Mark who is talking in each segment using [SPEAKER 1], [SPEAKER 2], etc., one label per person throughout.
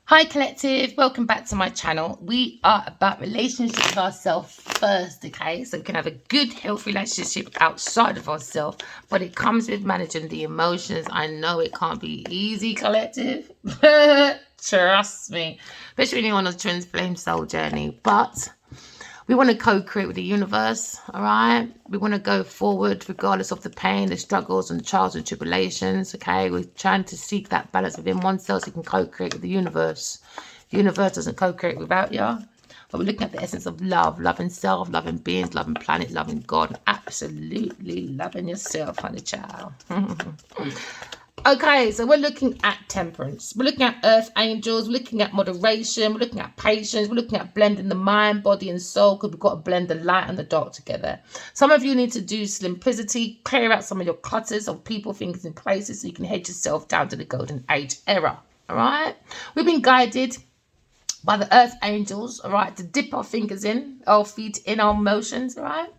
[SPEAKER 1] Hi collective, welcome back to my channel. We are about relationships with ourselves first, okay? So we can have a good, healthy relationship outside of ourselves, but it comes with managing the emotions. I know it can't be easy, collective. Trust me, especially when you're on a twin flame soul journey. But we want to co-create with the universe, all right? We want to go forward regardless of the pain, the struggles, and the trials and tribulations, okay? We're trying to seek that balance within oneself so you can co-create with the universe. The universe doesn't co-create without you. But we're looking at the essence of love, loving self, loving beings, loving planet, loving God, and absolutely loving yourself, honey child. Okay, so we're looking at temperance. We're looking at earth angels. We're looking at moderation. We're looking at patience. We're looking at blending the mind, body, and soul because we've got to blend the light and the dark together. Some of you need to do simplicity, clear out some of your clutters of people, things, and places so you can head yourself down to the golden age era. All right? We've been guided by the earth angels, all right, to dip our fingers in, our feet in our emotions, all right?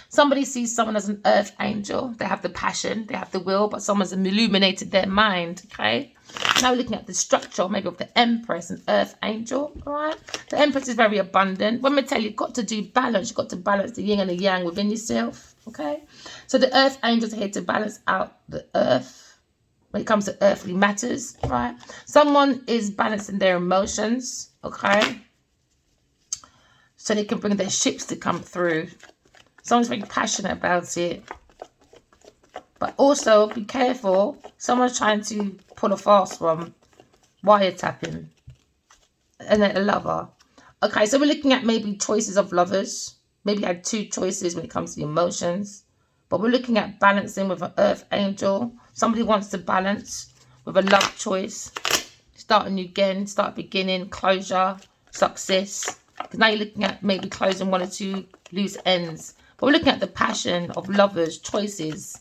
[SPEAKER 1] Somebody sees someone as an earth angel. They have the passion, they have the will, but someone's illuminated their mind, okay? Now we're looking at the structure, maybe of the Empress, an earth angel, all right? The Empress is very abundant. When we tell you, you've got to do balance. You've got to balance the yin and the yang within yourself, okay? So the earth angels are here to balance out the earth when it comes to earthly matters, right? Someone is balancing their emotions, okay? So they can bring their ships to come through. Someone's very passionate about it. But also, be careful. Someone's trying to pull a fast one. Wiretapping. And then a lover. Okay, so we're looking at maybe choices of lovers. Maybe you had two choices when it comes to emotions. But we're looking at balancing with an earth angel. Somebody wants to balance with a love choice. Starting again, start beginning, closure, success. Because now you're looking at maybe closing one or two loose ends. But we're looking at the passion of lovers, choices.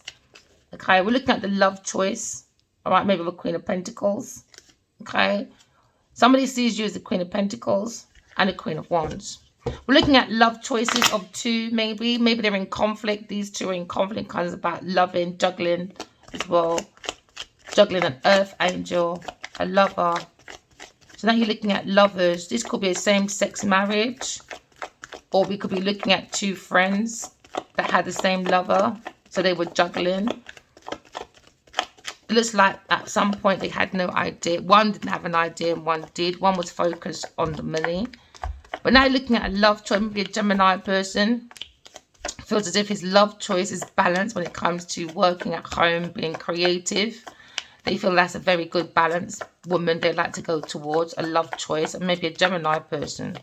[SPEAKER 1] Okay, we're looking at the love choice. All right, maybe the Queen of Pentacles. Okay, somebody sees you as the Queen of Pentacles and the Queen of Wands. We're looking at love choices of two, maybe. Maybe they're in conflict. These two are in conflict, kind of about loving, juggling as well. Juggling an earth angel, a lover. So now you're looking at lovers. This could be a same-sex marriage. Or we could be looking at two friends that had the same lover. So they were juggling. It looks like at some point they had no idea. One didn't have an idea and one did. One was focused on the money. But now looking at a love choice, maybe a Gemini person feels as if his love choice is balanced when it comes to working at home, being creative. They feel that's a very good balance woman they like to go towards, a love choice, and maybe a Gemini person.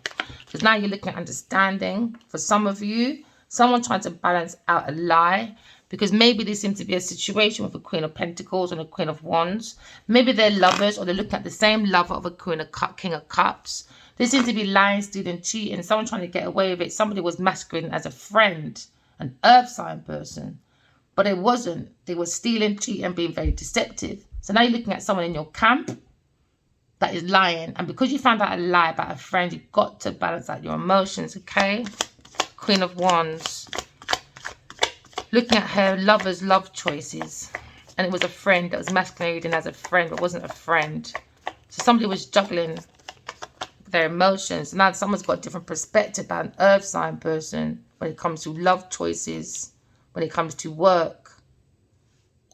[SPEAKER 1] Because now you're looking at understanding. For some of you, someone trying to balance out a lie. Because maybe there seems to be a situation with a Queen of Pentacles and a Queen of Wands. Maybe they're lovers or they're looking at the same lover of a King of Cups. There seems to be lying, stealing, cheating. Someone trying to get away with it. Somebody was masquerading as a friend, an earth sign person. But it wasn't. They were stealing, cheating, and being very deceptive. So now you're looking at someone in your camp that is lying. And because you found out a lie about a friend, you've got to balance out your emotions, okay? Queen of Wands. Looking at her lover's love choices. And it was a friend that was masquerading as a friend, but wasn't a friend. So somebody was juggling their emotions. Now someone's got a different perspective about an earth sign person when it comes to love choices, when it comes to work,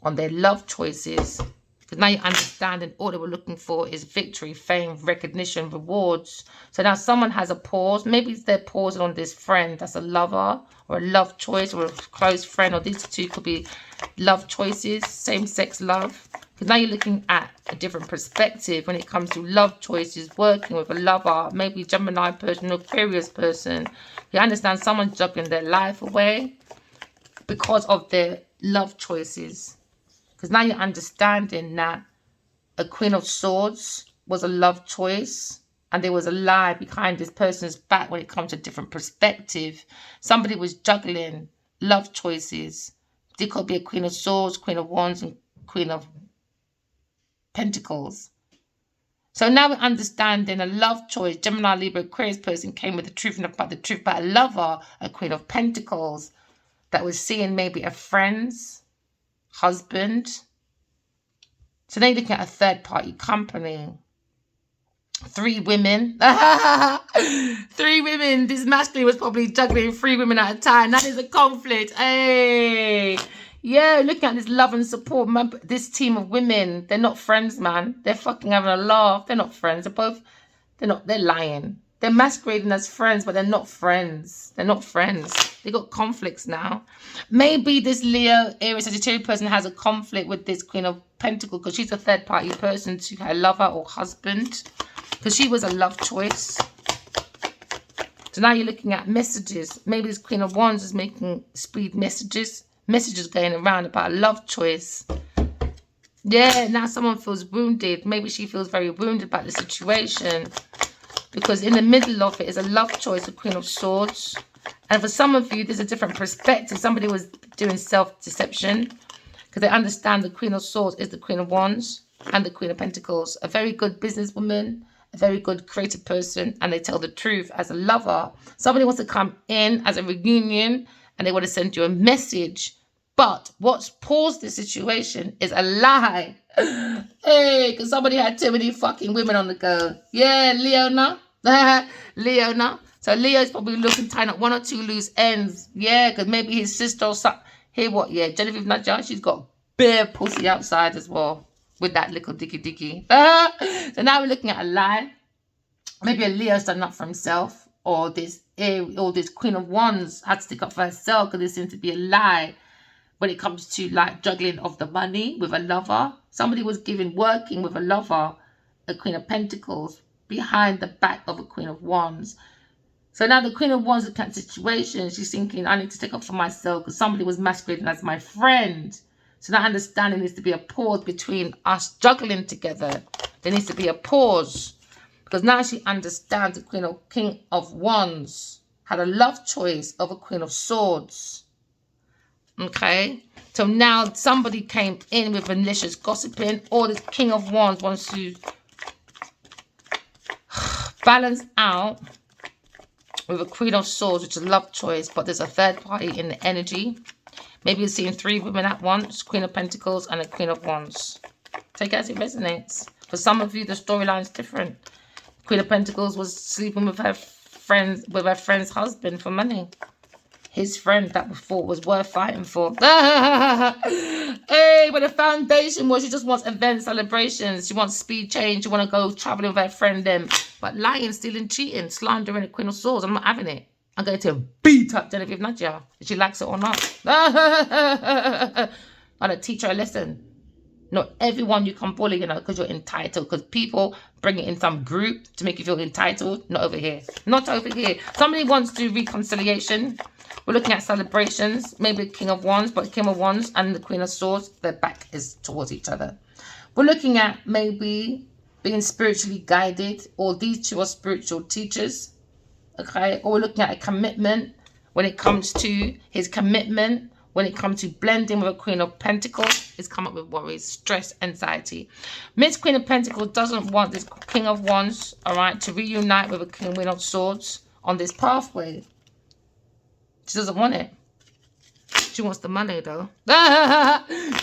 [SPEAKER 1] on their love choices. Because now you understand and all they were looking for is victory, fame, recognition, rewards. So now someone has a pause. Maybe they're pausing on this friend that's a lover or a love choice or a close friend. Or these two could be love choices, same-sex love. Because now you're looking at a different perspective when it comes to love choices, working with a lover, maybe Gemini person, Aquarius person. You understand someone juggling their life away because of their love choices. Because now you're understanding that a Queen of Swords was a love choice. And there was a lie behind this person's back when it comes to different perspective. Somebody was juggling love choices. There could be a Queen of Swords, Queen of Wands, and Queen of Pentacles. So now we're understanding a love choice. Gemini, Libra, Aquarius person came with the truth about a lover, a Queen of Pentacles, that was seeing maybe a friend's husband. So now you're looking at a third party company. 3 women. 3 women. This masculine was probably juggling 3 women at a time. That is a conflict. Hey. Yeah, looking at this love and support. This team of women, they're not friends, man. They're fucking having a laugh. They're not friends. They're lying. They're masquerading as friends, but they're not friends. They're not friends. They got conflicts now. Maybe this Leo, Aries, Sagittarius person has a conflict with this Queen of Pentacles because she's a third party person to her lover or husband. Because she was a love choice. So now you're looking at messages. Maybe this Queen of Wands is making speed messages. Messages going around about a love choice. Yeah, now someone feels wounded. Maybe she feels very wounded about the situation. Because in the middle of it is a love choice, the Queen of Swords. And for some of you, there's a different perspective. Somebody was doing self-deception. Because they understand the Queen of Swords is the Queen of Wands and the Queen of Pentacles. A very good businesswoman. A very good creative person, and they tell the truth as a lover. Somebody wants to come in as a reunion and they want to send you a message, but what's paused the situation is a lie. Hey, because somebody had too many fucking women on the go. Yeah, Leona. Leona. So Leo's probably looking tying up 1 or 2 loose ends. Yeah, because maybe his sister or something. Here what? Yeah, Genevieve Nadja, she's got bare pussy outside as well. With that little dicky. So now we're looking at a lie. Maybe a Leo standing up for himself. Or this Queen of Wands had to stick up for herself because there seems to be a lie when it comes to like juggling of the money with a lover. Somebody was working with a lover, a Queen of Pentacles, behind the back of a Queen of Wands. So now the Queen of Wands looking at the situation. She's thinking, I need to stick up for myself because somebody was masquerading as my friend. So that understanding needs to be a pause between us juggling together. There needs to be a pause. Because now she understands the King of Wands had a love choice of a Queen of Swords. Okay? So now somebody came in with malicious gossiping. Or the King of Wands wants to balance out with a Queen of Swords, which is a love choice. But there's a third party in the energy. Maybe you're seeing 3 women at once, Queen of Pentacles and a Queen of Wands. Take it as it resonates. For some of you, the storyline is different. Queen of Pentacles was sleeping with her friend's husband for money. His friend that thought was worth fighting for. Hey, but the foundation was she just wants event celebrations. She wants speed change. She want to go traveling with her friend them. But lying, stealing, cheating, slandering a Queen of Swords. I'm not having it. I'm going to beat up Genevieve Nadja if she likes it or not. I'm going to teach her a lesson. Not everyone you can bully, because you're entitled. Because people bring it in some group to make you feel entitled. Not over here. Not over here. Somebody wants to do reconciliation. We're looking at celebrations. Maybe the King of Wands, but the King of Wands and the Queen of Swords, their back is towards each other. We're looking at maybe being spiritually guided, or these 2 are spiritual teachers. Okay, or we're looking at a commitment when it comes to his commitment, when it comes to blending with a Queen of Pentacles, it's come up with worries, stress, anxiety. Miss Queen of Pentacles doesn't want this King of Wands, all right, to reunite with a Queen of Swords on this pathway. She doesn't want it. She wants the money, though.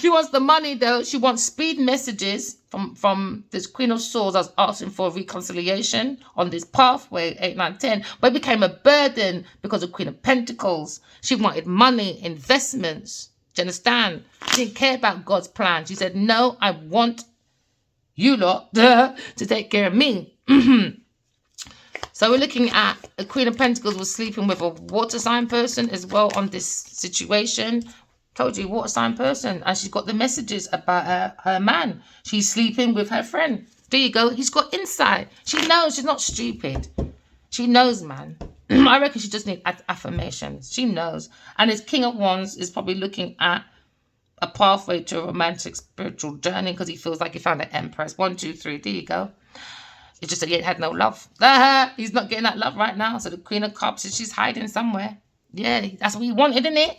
[SPEAKER 1] She wants the money, though. She wants speed messages from this Queen of Swords. I was asking for reconciliation on this pathway, 8, 9, 10. But it became a burden because of Queen of Pentacles. She wanted money, investments. Do you understand? She didn't care about God's plan. She said, no, I want you lot to take care of me. So we're looking at a Queen of Pentacles was sleeping with a water sign person as well on this situation. Told you, water sign person. And she's got the messages about her man. She's sleeping with her friend. There you go. He's got insight. She knows. She's not stupid. She knows, man. I reckon she just needs affirmations. She knows. And this King of Wands is probably looking at a pathway to a romantic spiritual journey because he feels like he found an Empress. 1, 2, 3. There you go. It's just that he ain't had no love. He's not getting that love right now. So the Queen of Cups, she's hiding somewhere. Yeah, that's what he wanted, isn't it?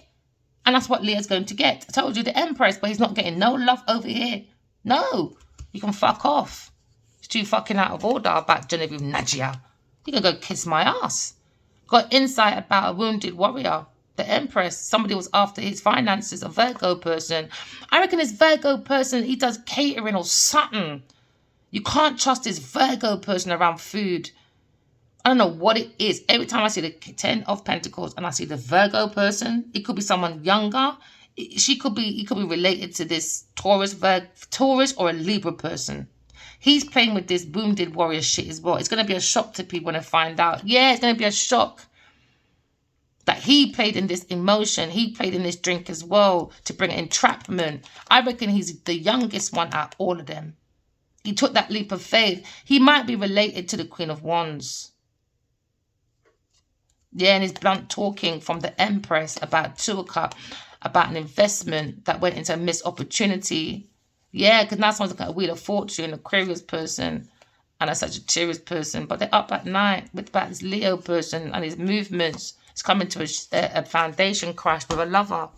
[SPEAKER 1] And that's what Leo's going to get. I told you, the Empress, but he's not getting no love over here. No, you can fuck off. It's too fucking out of order about Genevieve Nadja. You can go kiss my ass. Got insight about a wounded warrior. The Empress, somebody was after his finances, a Virgo person. I reckon this Virgo person, he does catering or something. You can't trust this Virgo person around food. I don't know what it is. Every time I see the 10 of Pentacles and I see the Virgo person, it could be someone younger. It could be related to this Taurus or a Libra person. He's playing with this wounded warrior shit as well. It's going to be a shock to people when they find out. Yeah, it's going to be a shock that he played in this emotion. He played in this drink as well to bring entrapment. I reckon he's the youngest one out of all of them. He took that leap of faith. He might be related to the Queen of Wands. Yeah, and his blunt talking from the Empress about 2 of Cups, about an investment that went into a missed opportunity. Yeah, because now someone's got a Wheel of Fortune, an Aquarius person, and a Sagittarius person. But they're up at night with about this Leo person and his movements. It's coming to a foundation crash with a lover.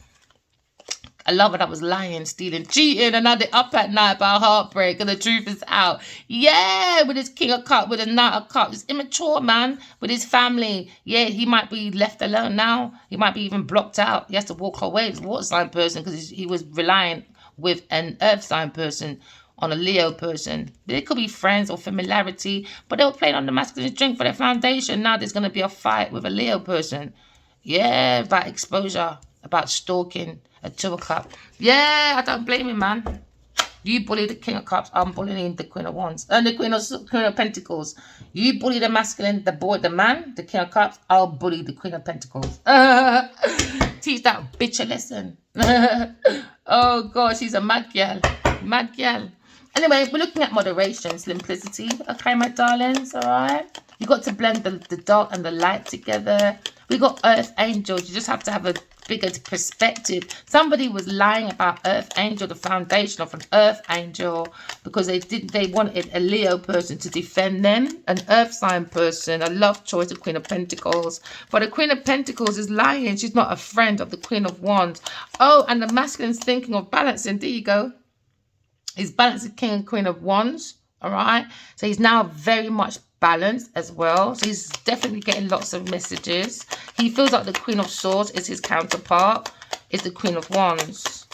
[SPEAKER 1] A lover that was lying, stealing, cheating, and now they're up at night about heartbreak and the truth is out. Yeah, with his King of Cups, with his Knight of Cups. He's immature, man, with his family. Yeah, he might be left alone now. He might be even blocked out. He has to walk away. He's a water sign person because he was relying with an earth sign person on a Leo person. They could be friends or familiarity, but they were playing on the masculine drink for their foundation. Now there's going to be a fight with a Leo person. Yeah, about exposure, about stalking. A 2 of Cups. Yeah, I don't blame him, man. You bully the King of Cups. I'm bullying the Queen of Wands. And the Queen of Pentacles. You bully the masculine, the man, the King of Cups. I'll bully the Queen of Pentacles. Teach that bitch a lesson. Oh, God, she's a mad girl. Mad girl. Anyway, we're looking at moderation, simplicity. Okay, my darlings, all right? You got to blend the dark and the light together. We got Earth Angels. You just have to have a bigger perspective. Somebody was lying about Earth Angel, the foundation of an Earth Angel, because they wanted a Leo person to defend them, an Earth sign person, a love choice, the Queen of Pentacles. But the Queen of Pentacles is lying. She's not a friend of the Queen of Wands. Oh, and the masculine's thinking of balancing. There you go. He's balancing King and Queen of Wands. All right. So he's now very much balanced as well. So he's definitely getting lots of messages. He feels like the Queen of Swords is his counterpart, is the Queen of Wands.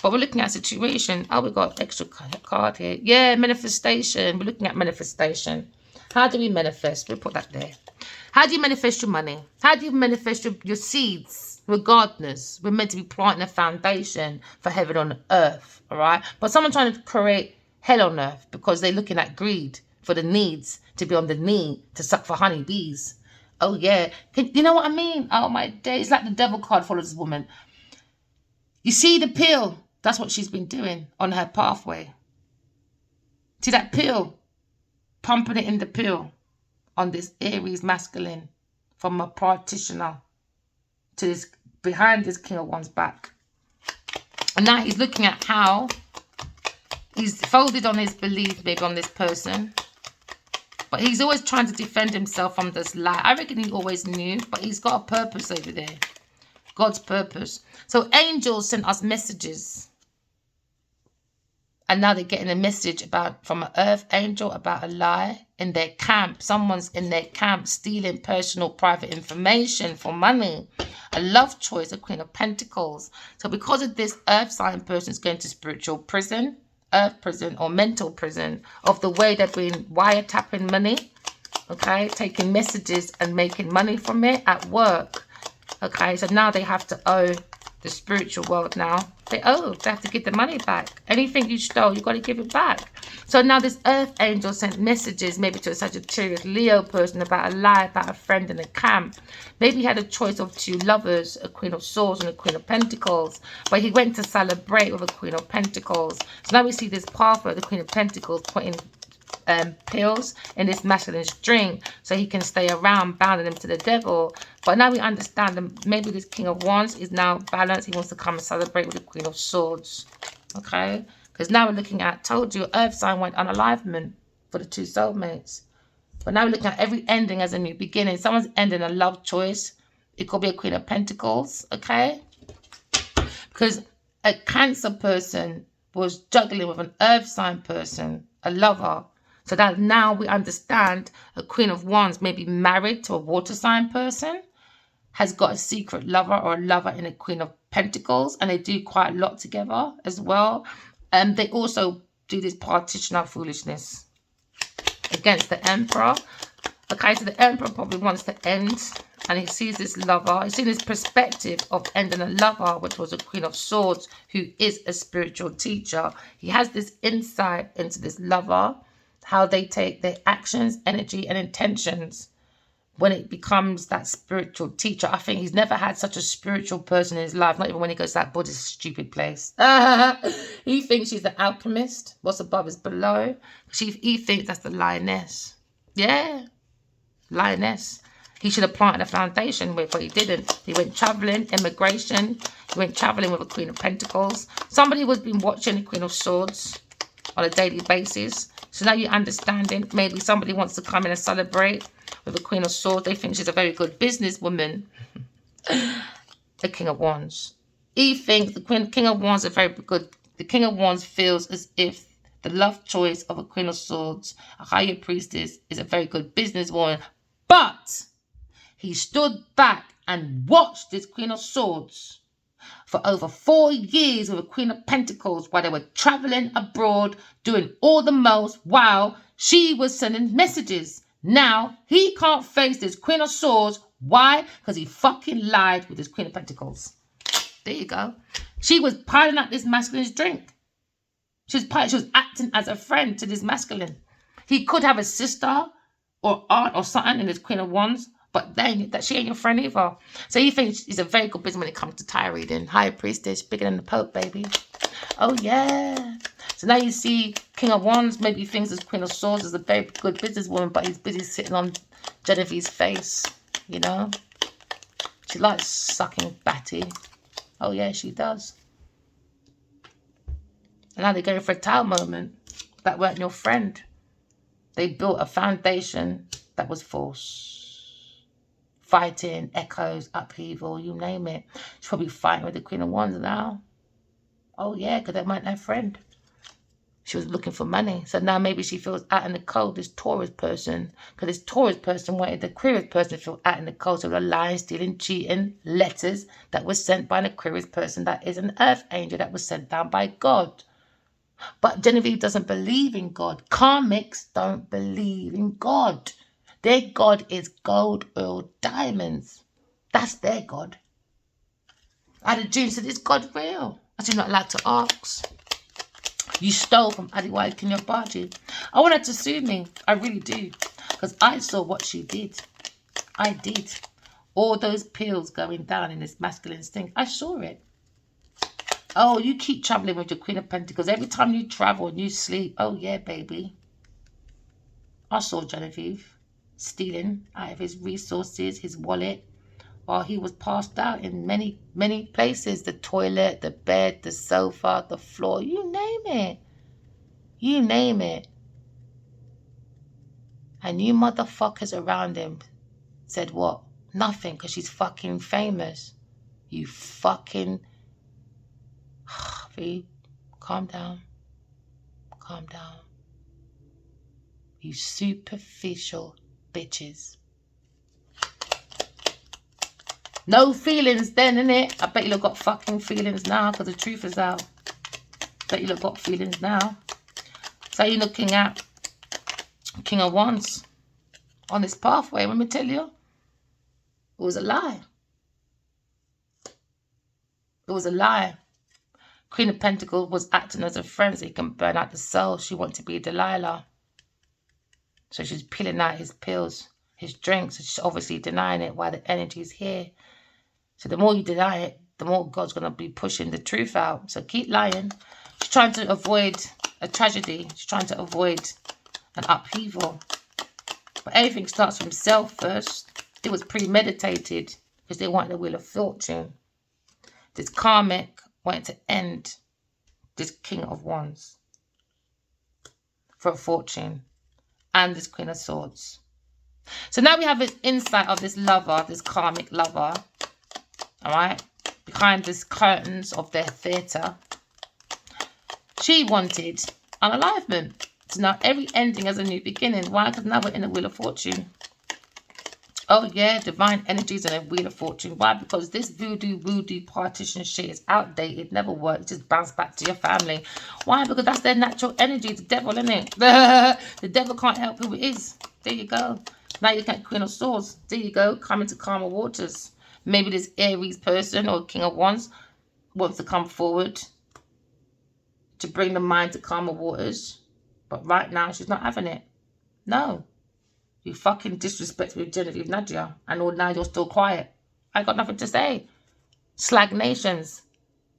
[SPEAKER 1] But we're looking at situation. Oh, we've got extra card here. Yeah, manifestation. We're looking at manifestation. How do we manifest? We'll put that there. How do you manifest your money? How do you manifest your seeds? Regardless, we're meant to be planting a foundation for heaven on earth, all right? But someone trying to create hell on earth because they're looking at greed for the needs to be on the knee to suck for honeybees. Oh, yeah. You know what I mean? Oh, my days. It's like the devil card follows this woman. You see the pill? That's what she's been doing on her pathway. See that pill? Pumping it in the pill on this Aries masculine from a practitioner to this behind this King of Wands back. And now he's looking at how he's folded on his belief, maybe on this person. But he's always trying to defend himself from this lie. I reckon he always knew, but he's got a purpose over there. God's purpose. So angels sent us messages. And now they're getting a message from an earth angel about a lie in their camp. Someone's in their camp stealing personal private information for money. A love choice, a Queen of Pentacles. So because of this, earth sign person is going to spiritual prison, earth prison or mental prison of the way they've been wiretapping money. Okay, taking messages and making money from it at work. Okay, so now they have to owe the spiritual world now. They have to get the money back. Anything you stole, you got to give it back. So now this earth angel sent messages maybe to a Sagittarius Leo person about a lie, about a friend in a camp. Maybe he had a choice of 2 lovers, a Queen of Swords and a Queen of Pentacles. But he went to celebrate with a Queen of Pentacles. So now we see this pathway of the Queen of Pentacles putting pills in this masculine string so he can stay around, bounding them to the devil. But now we understand that maybe this King of Wands is now balanced. He wants to come and celebrate with the Queen of Swords. Okay? Because now we're looking at, told you, earth sign went unalivement for the 2 soulmates. But now we're looking at every ending as a new beginning. Someone's ending a love choice. It could be a Queen of Pentacles. Okay? Because a Cancer person was juggling with an earth sign person, a lover. So that now we understand a Queen of Wands may be married to a water sign person, has got a secret lover or a lover in a Queen of Pentacles, and they do quite a lot together as well. They also do this partitioner foolishness. against the Emperor. Okay, so the Emperor probably wants to end, and he sees this lover. He's seen this perspective of ending a lover, which was a Queen of Swords, who is a spiritual teacher. He has this insight into this lover, how they take their actions, energy, and intentions when it becomes that spiritual teacher. I think he's never had such a spiritual person in his life, not even when he goes to that Buddhist stupid place. He thinks she's the alchemist. What's above is below. He thinks that's the lioness. Yeah, lioness. He should have planted a foundation with, but he didn't. He went traveling, immigration. He went traveling with a Queen of Pentacles. Somebody was been watching the Queen of Swords on a daily basis. So now you're understanding. Maybe somebody wants to come in and celebrate with the Queen of Swords. They think she's a very good businesswoman. The King of Wands. He thinks the King of Wands are very good. The King of Wands feels as if the love choice of a Queen of Swords, a higher priestess, is a very good businesswoman. But he stood back and watched this Queen of Swords for over 4 years with a Queen of Pentacles while they were traveling abroad, doing all the most while she was sending messages. Now, he can't face this Queen of Swords. Why? Because he fucking lied with his Queen of Pentacles. There you go. She was piling up this masculine's drink. She was acting as a friend to this masculine. He could have a sister or aunt or something in his Queen of Wands, but then that she ain't your friend either. So he thinks he's a very good business when it comes to tarot reading. High priestess, bigger than the Pope, baby. Oh, yeah. So now you see King of Wands, maybe he thinks his Queen of Swords is a very good businesswoman, but he's busy sitting on Genevieve's face, you know. She likes sucking batty. Oh, yeah, she does. And now they're going for a tower moment. That weren't your friend. They built a foundation that was false. Fighting, echoes, upheaval, you name it. She's probably fighting with the Queen of Wands now. Oh, yeah, because they weren't their friend. She was looking for money. So now maybe she feels out in the cold, this Taurus person. Because this Taurus person wanted the Aquarius person to feel out in the cold. So the lying, stealing, cheating letters that were sent by an Aquarius person that is an earth angel that was sent down by God. But Genevieve doesn't believe in God. Karmics don't believe in God. Their God is gold, oil, diamonds. That's their God. I had a dream, said, is God real? I did not like to ask. You stole from Adiwai Kinyobaji. I want her to sue me. I really do. Because I saw what she did. I did. All those pills going down in this masculine thing. I saw it. Oh, you keep traveling with your Queen of Pentacles. Every time you travel and you sleep. Oh, yeah, baby. I saw Genevieve stealing out of his resources, his wallet, while he was passed out in many, many places. The toilet, the bed, the sofa, the floor. You name it. You name it. And you motherfuckers around him said what? Nothing, because she's fucking famous. You fucking... V, calm down. Calm down. You superficial bitches. No feelings then, innit? I bet you look got fucking feelings now because the truth is out. Bet you look got feelings now. So you're looking at King of Wands on this pathway. Let me tell you, it was a lie. It was a lie. Queen of Pentacles was acting as a friend so he can burn out the soul. She wanted to be Delilah. So she's peeling out his pills, his drinks. She's obviously denying it while the energy is here. So the more you deny it, the more God's going to be pushing the truth out. So keep lying. She's trying to avoid a tragedy. She's trying to avoid an upheaval. But everything starts from self first. It was premeditated because they wanted the Wheel of Fortune. This karmic wanted to end this King of Wands for a fortune and this Queen of Swords. So now we have this insight of this lover, this karmic lover, all right, behind this curtains of their theatre. She wanted unalivement. So now every ending has a new beginning. Why? Because now we're in the Wheel of Fortune. Oh yeah, divine energies and a wheel of fortune. Why? Because this voodoo partition shit is outdated, never worked. Just bounce back to your family. Why? Because that's their natural energy. The devil, isn't it? The devil can't help who it is. There you go. Now you get Queen of Swords. There you go. Coming to calmer waters. Maybe this Aries person or King of Wands wants to come forward to bring the mind to calmer waters. But right now she's not having it. No. You fucking disrespect with Genevieve Nadia, and all now you're still quiet. I got nothing to say. Slagnations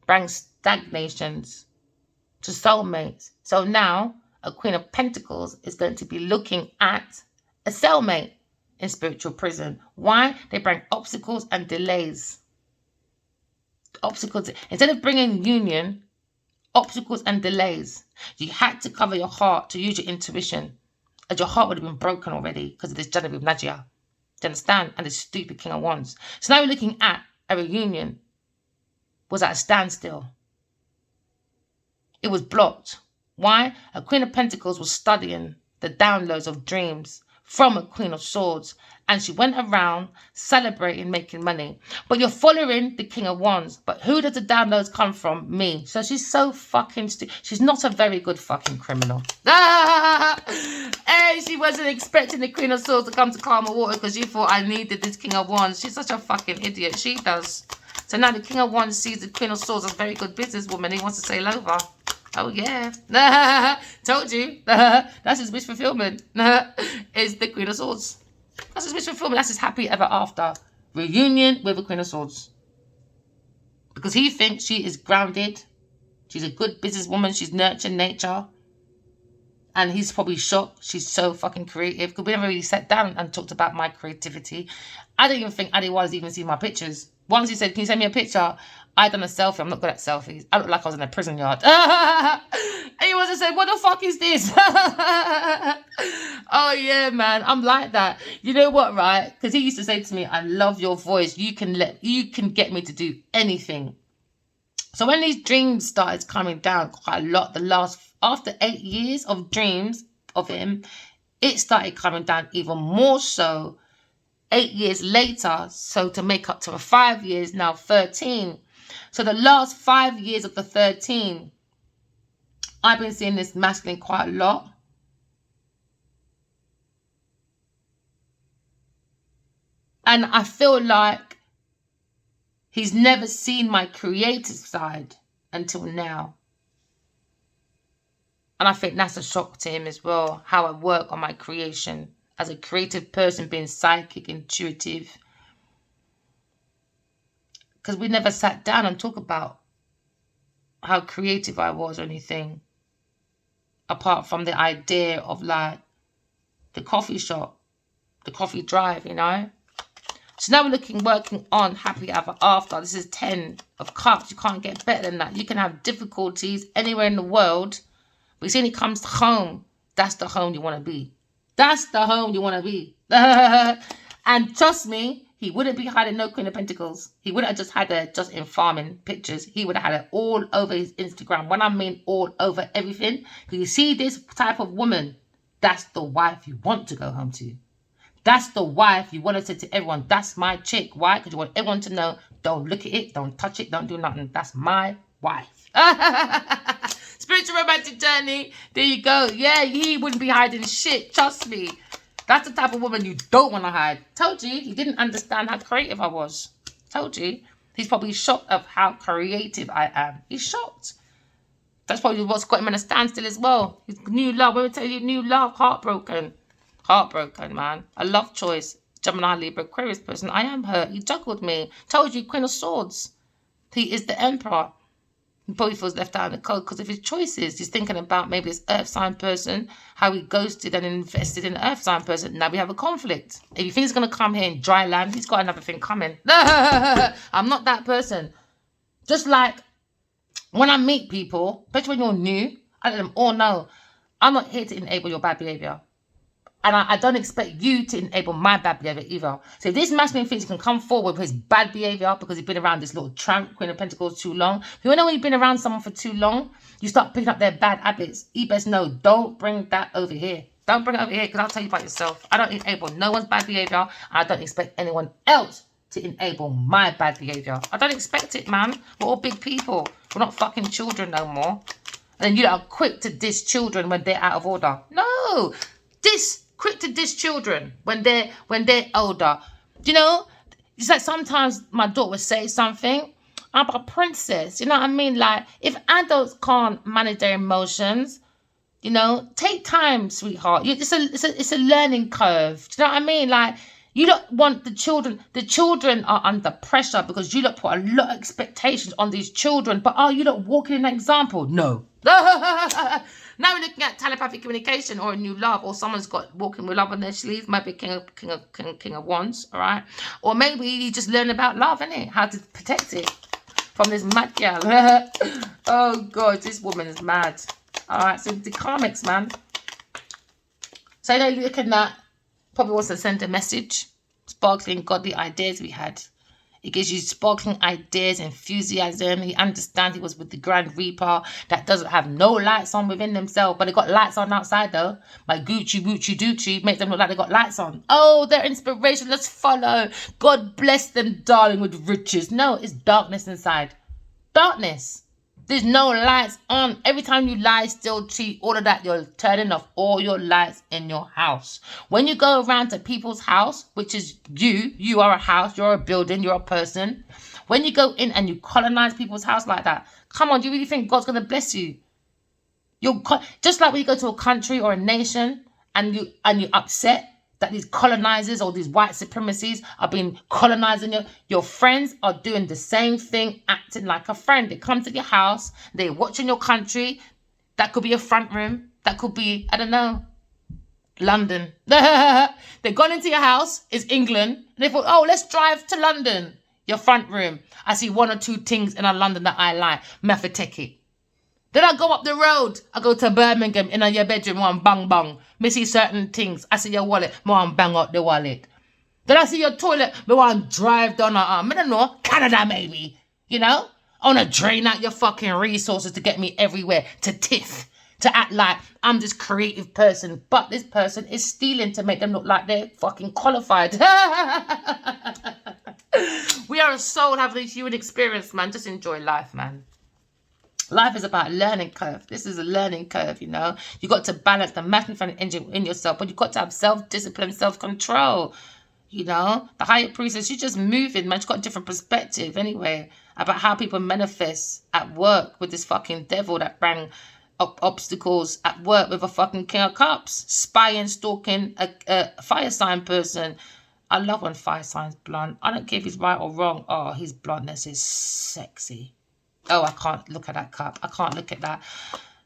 [SPEAKER 1] bring stagnations to soulmates. So now a Queen of Pentacles is going to be looking at a cellmate in spiritual prison. Why? They bring obstacles and delays. Obstacles. Instead of bringing union, obstacles and delays. You had to cover your heart to use your intuition. And your heart would have been broken already because of this Genevieve Nadia. Do you understand? And this stupid King of Wands. So now we're looking at a reunion. Was at a standstill. It was blocked. Why? A Queen of Pentacles was studying the downloads of dreams from a Queen of Swords. And she went around celebrating making money. But you're following the King of Wands. But who does the downloads come from? Me. So she's so fucking stupid. She's not a very good fucking criminal. Hey, she wasn't expecting the Queen of Swords to come to calmer water because she thought I needed this King of Wands. She's such a fucking idiot. She does. So now the King of Wands sees the Queen of Swords as a very good businesswoman. He wants to sail over. Oh, yeah. Told you. That's his wish fulfillment. Is the Queen of Swords. That's his wish fulfillment. That's his happy ever after. Reunion with the Queen of Swords. Because he thinks she is grounded. She's a good businesswoman. She's nurtured nature. And he's probably shocked. She's so fucking creative. Because we never really sat down and talked about my creativity. I don't even think Adiwa's even seen my pictures. Once he said, can you send me a picture? I done a selfie. I'm not good at selfies. I look like I was in a prison yard. And he was just saying, what the fuck is this? Oh, yeah, man. I'm like that. You know what, right? Because he used to say to me, I love your voice. You can get me to do anything. So when these dreams started coming down quite a lot, after 8 years of dreams of him, it started coming down even more so 8 years later. So to make up to 5 years, now 13. So the last 5 years of the 13, I've been seeing this masculine quite a lot. And I feel like he's never seen my creative side until now. And I think that's a shock to him as well, how I work on my creation as a creative person, being psychic, intuitive. Because we never sat down and talked about how creative I was or anything. Apart from the idea of like the coffee shop, the coffee drive, you know. So now we're working on happy ever after. This is 10 of cups. You can't get better than that. You can have difficulties anywhere in the world. But see, when it comes to home, that's the home you want to be. That's the home you want to be. And trust me, he wouldn't be hiding no Queen of Pentacles. He wouldn't have just had her just in farming pictures. He would have had it all over his Instagram. When I mean all over everything. Because you see this type of woman, that's the wife you want to go home to. That's the wife you want to say to everyone, that's my chick. Why? Because you want everyone to know, don't look at it, don't touch it, don't do nothing. That's my wife. Spiritual romantic journey. There you go. Yeah, he wouldn't be hiding shit. Trust me. That's the type of woman you don't want to hide. Told you. He didn't understand how creative I was. Told you. He's probably shocked of how creative I am. He's shocked. That's probably what's got him in a standstill as well. His new love. Let me tell you, new love. Heartbroken. Heartbroken, man. A love choice. Gemini, Libra, Aquarius person. I am hurt. He juggled me. Told you, Queen of Swords. He is the Emperor. He probably feels left out in the cold because of his choices. He's thinking about maybe this earth sign person, how he ghosted and invested in an earth sign person. Now we have a conflict. If you think he's going to come here in dry land, he's got another thing coming. I'm not that person. Just like when I meet people, especially when you're new, I let them all know I'm not here to enable your bad behavior. And I don't expect you to enable my bad behavior either. So if this masculine thinks he can come forward with his bad behavior because he's been around this little tramp, Queen of Pentacles, too long. You know when you've been around someone for too long, you start picking up their bad habits. You best know, don't bring that over here. Don't bring it over here because I'll tell you about yourself. I don't enable no one's bad behavior. And I don't expect anyone else to enable my bad behavior. I don't expect it, man. We're all big people. We're not fucking children no more. And then you are quick to diss children when they're out of order. No, quick to diss children when they're older. You know, it's like sometimes my daughter would say something. I'm a princess. You know what I mean? Like, if adults can't manage their emotions, you know, take time, sweetheart. It's a learning curve. Do you know what I mean? Like, you don't want the children. The children are under pressure because you don't put a lot of expectations on these children. But are you not walking an example? No. Now we're looking at telepathic communication or a new love, or someone's got walking with love on their sleeves. Maybe king of wands, all right? Or maybe you just learn about love, innit? How to protect it from this mad girl. Oh God, this woman is mad. All right, so the karmics, man. So they're looking at, probably wants to send a message. Sparkling godly ideas we had. It gives you sparkling ideas, enthusiasm. He understands he was with the Grand Reaper that doesn't have no lights on within themselves, but they got lights on outside though. My Gucci, Gucci, Gucci make them look like they got lights on. Oh, their inspiration. Let's follow. God bless them, darling, with riches. No, it's darkness inside. Darkness. There's no lights on. Every time you lie, still cheat, all of that, you're turning off all your lights in your house. When you go around to people's house, which is you are a house, you're a building, you're a person. When you go in and you colonize people's house like that, come on, do you really think God's going to bless you? You're just like when you go to a country or a nation and you're upset that these colonizers or these white supremacies are being colonizing you. Your friends are doing the same thing, acting like a friend. They come to your house, they're watching your country. That could be a front room. That could be, I don't know, London. They've gone into your house, it's England. And they thought, oh, let's drive to London. Your front room. I see one or two things in London that I like. Me have to take it. Then I go up the road. I go to Birmingham in your bedroom. One bang bang. Me see certain things. I see your wallet. Me want bang out the wallet. Then I see your toilet. Me want drive down her arm. I don't know. Canada maybe. You know? I want to drain out your fucking resources to get me everywhere. To tiff. To act like I'm this creative person. But this person is stealing to make them look like they're fucking qualified. We are a soul having a human experience, man. Just enjoy life, man. Life is about a learning curve. This is a learning curve, you know. You got to balance the magnificent engine in yourself, but you got to have self-discipline, self-control. You know, the higher priestess, she's just moving, man. She's got a different perspective anyway about how people manifest at work with this fucking devil that bring up obstacles at work with a fucking King of Cups, spying, stalking a fire sign person. I love when fire sign's blunt. I don't care if he's right or wrong. Oh, his bluntness is sexy. Oh, I can't look at that cup. I can't look at that.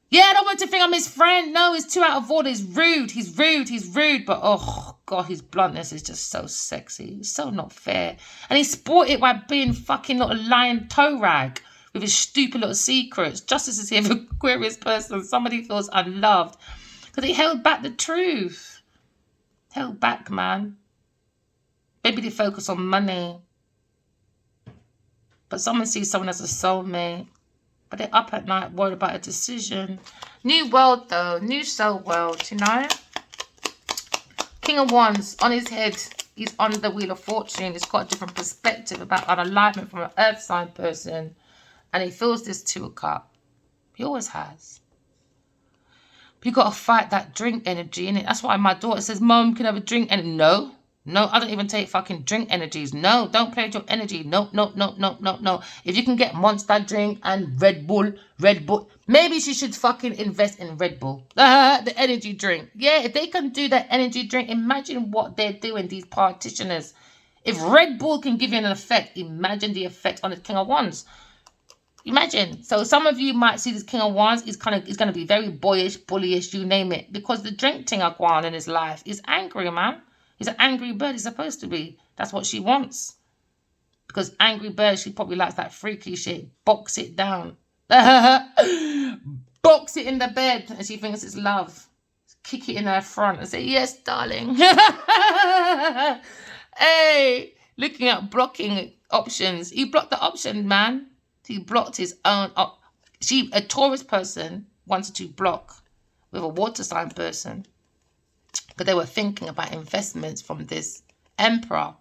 [SPEAKER 1] Yeah, I don't want to think I'm his friend. No, he's too out of order. He's rude. He's rude. He's rude. But, oh, God, his bluntness is just so sexy. It's so not fair. And he sport it by being fucking little lying toe rag with his stupid little secrets. Justice is here for Aquarius person. Somebody feels unloved because he held back the truth. Held back, man. Maybe they focus on money. But someone sees someone as a soulmate. But they're up at night worried about a decision. New world, though. New soul world, you know? King of Wands, on his head, he's on the Wheel of Fortune. He's got a different perspective about an alignment from an earth sign person. And he feels this Two of Cups. He always has. But you got to fight that drink energy, innit? That's why my daughter says, Mom, can I have a drink? And no. No, I don't even take fucking drink energies. No, don't play with your energy. No. If you can get Monster drink and Red Bull. Maybe she should fucking invest in Red Bull. The energy drink. Yeah, if they can do that energy drink, imagine what they're doing, these practitioners. If Red Bull can give you an effect, imagine the effect on the King of Wands. Imagine. So some of you might see this King of Wands. He's going to be very boyish, bullyish, you name it. Because the drink thing going on in his life is angry, man. He's an angry bird. He's supposed to be. That's what she wants. Because angry bird, she probably likes that freaky shit. Box it down. Box it in the bed. And she thinks it's love. Kick it in her front and say, yes, darling. Hey, looking at blocking options. He blocked the option, man. He blocked his own. A Taurus person wanted to block with a water sign person. Because they were thinking about investments from this Emperor.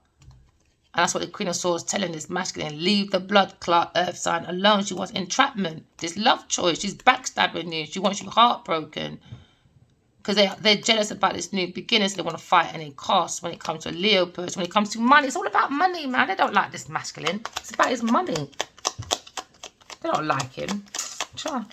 [SPEAKER 1] And that's what the Queen of Swords telling this masculine. Leave the blood clot earth sign alone. She wants entrapment. This love choice. She's backstabbing you. She wants you heartbroken. Because they're jealous about this new beginning. So they want to fight any cost when it comes to a Leo person. When it comes to money. It's all about money, man. They don't like this masculine. It's about his money. They don't like him. Sure.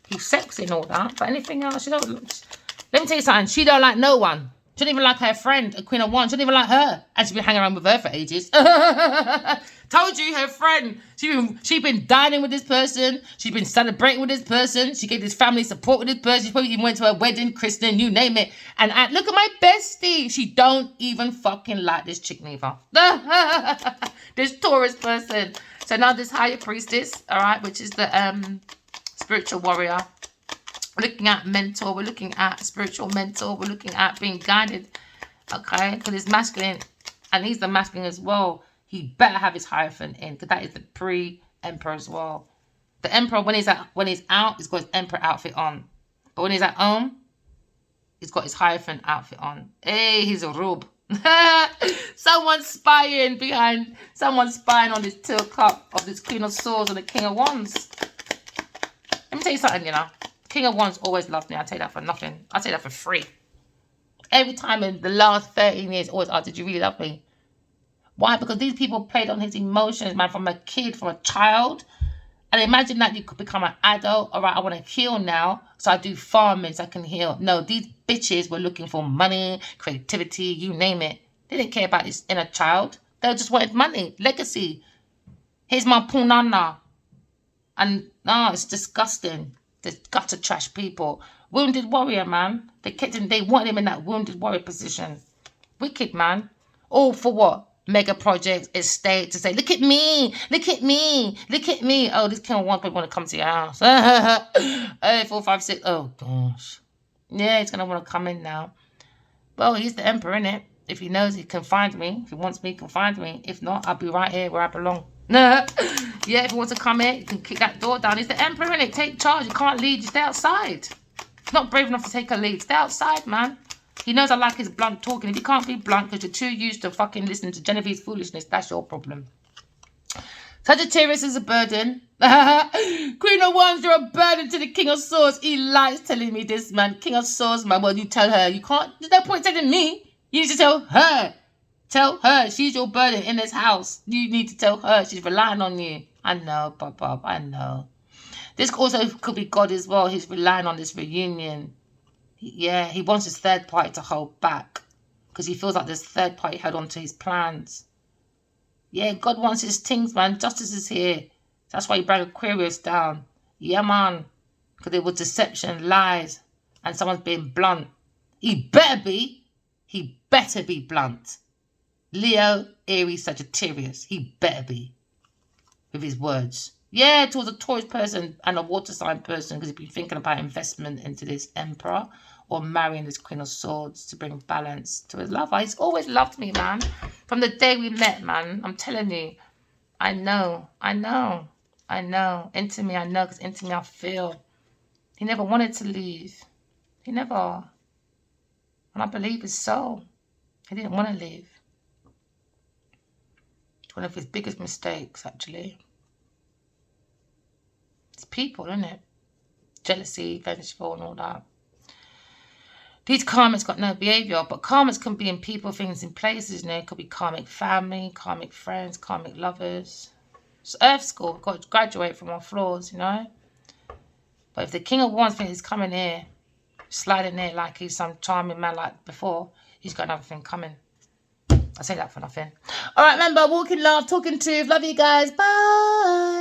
[SPEAKER 1] He's sexy and all that. But anything else, she don't... Let me tell you something. She don't like no one. She don't even like her friend, a Queen of Wands. She don't even like her. And she's been hanging around with her for ages. Told you, her friend. She been dining with this person. She's been celebrating with this person. She gave this family support with this person. She probably even went to her wedding, christening, you name it. And look at my bestie. She don't even fucking like this chick neither. This Taurus person. So now this higher priestess, all right, which is the spiritual warrior. We're looking at mentor. We're looking at spiritual mentor. We're looking at being guided. Okay. Because it's masculine. And he's the masculine as well. He better have his Hierophant in. Because that is the pre-emperor as well. The emperor, when he's out, he's got his emperor outfit on. But when he's at home, he's got his Hierophant outfit on. Hey, he's a rube. Someone's spying on this 2 cup of this Queen of Swords and the King of Wands. Let me tell you something, you know. King of Wands always loved me. I'll tell you that for nothing. I'll tell you that for free. Every time in the last 13 years, always asked, did you really love me? Why? Because these people played on his emotions, man, from a kid, from a child. And imagine that you could become an adult. All right, I want to heal now, so I do farming so I can heal. No, these bitches were looking for money, creativity, you name it. They didn't care about this inner child. They just wanted money, legacy. Here's my punana. And, it's disgusting. The gutter trash people. Wounded warrior, man. They kept him, they wanted him in that wounded warrior position. Wicked, man. All for what? Mega projects, estate, to say, look at me, look at me, look at me. Oh, this King of Wands want to come to your house. 4, 5, 6. Oh, gosh. Yeah, he's going to want to come in now. Well, he's the emperor, innit? If he knows he can find me, if he wants me, he can find me. If not, I'll be right here where I belong. Yeah, if he wants to come in, you can kick that door down. He's the emperor, innit? Take charge. You can't lead. You stay outside. Not brave enough to take a lead. Stay outside, man. He knows I like his blunt talking. If you can't be blunt because you're too used to fucking listening to Genevieve's foolishness, that's your problem. Sagittarius is a burden. Queen of Wands, you're a burden to the King of Swords. He likes telling me this, man. King of Swords, man. Well, you tell her. You can't. There's no point telling me. You need to tell her. Tell her she's your burden in this house. You need to tell her she's relying on you. I know, Bob. I know. This also could be God as well. He's relying on this reunion. Yeah, he wants his third party to hold back because he feels like this third party held on to his plans. Yeah, God wants his things, man. Justice is here. That's why he brought Aquarius down. Yeah, man. Because there was deception, lies, and someone's being blunt. He better be blunt. Leo, Aries, Sagittarius. He better be with his words. Yeah, towards a Taurus person and a water sign person because he's been thinking about investment into this emperor or marrying this Queen of Swords to bring balance to his lover. He's always loved me, man. From the day we met, man. I'm telling you. I know. Into me, I know because into me I feel. He never wanted to leave. He never. And I believe his soul. He didn't want to leave. It's one of his biggest mistakes, actually. It's people, isn't it? Jealousy, vengeful and all that. These karmics got no behaviour, but karmics can be in people, things, in places, you know. It could be karmic family, karmic friends, karmic lovers. It's Earth school. We've got to graduate from our flaws, you know. But if the King of Wands thinks he's coming here, sliding here like he's some charming man like before, he's got another thing coming. I say that for nothing. All right, remember, walking love, talking truth. Love you guys. Bye.